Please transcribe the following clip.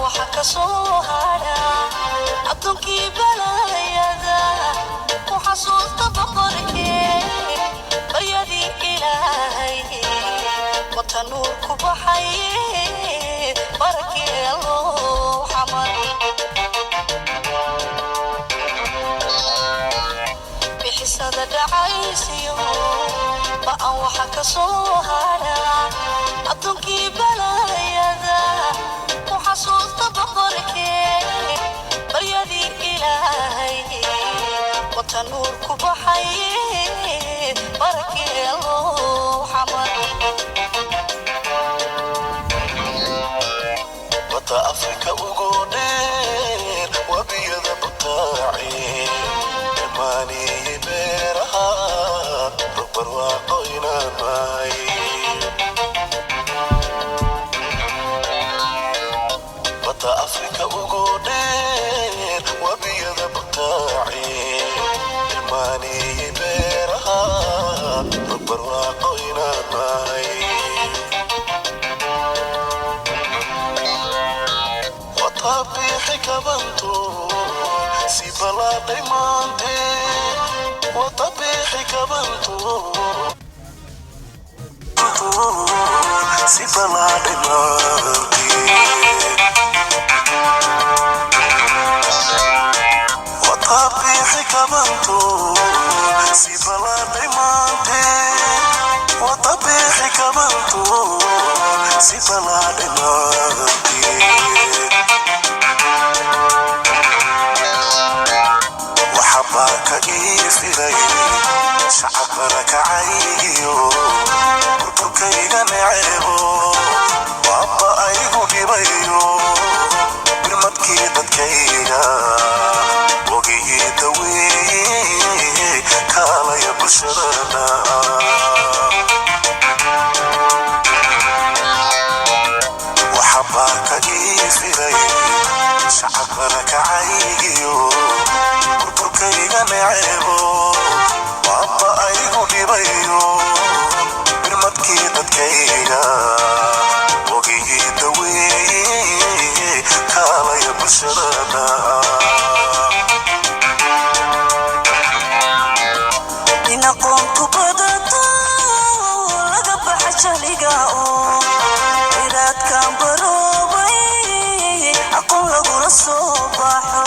waxa ka soo hara adduunkii balayada ku xasuusta boqorkee baryadii ilaahay wata nuur ku baxaye barakee loo xamar bixisada dhacaysiyo ba'an waxa ka soo hara adduunkii balayada ku xasuusta boqorkee baryadii ilaahay wata nuur ku baxaye barakee loo xamar wata afrika ugu dheer wabiyada butaaci dhammaaniyey beeraha barwaaqoyna maay wata afrika ugu dheer wabiyada butaaci dhammaaniyey beeraha barwaaqoyna maay وطبيحي كبنتو سيبلا ديمانتي وطبيحي كبنتو سيبلا ديمانتي وطبيحي كبنتو سيبلا ديمانتي وطبيحي كبنتو سيبلا ديمانتي وحباك إيفلي شعبنا كعيو وتركينا نعيبو وابا أيقو جبيو بالمدكي دكينا وقي دوي كالا يبشرنا وحباك إيفلي شعبنا كعيو وتركينا نعيبو وابا أيقو جبيو بالمدكي دكينا وقي دوي كالا يبشرنا إنا قمت بدأتو لقب حشاليقاو إذا كان بروبي أقول لقول الصباحو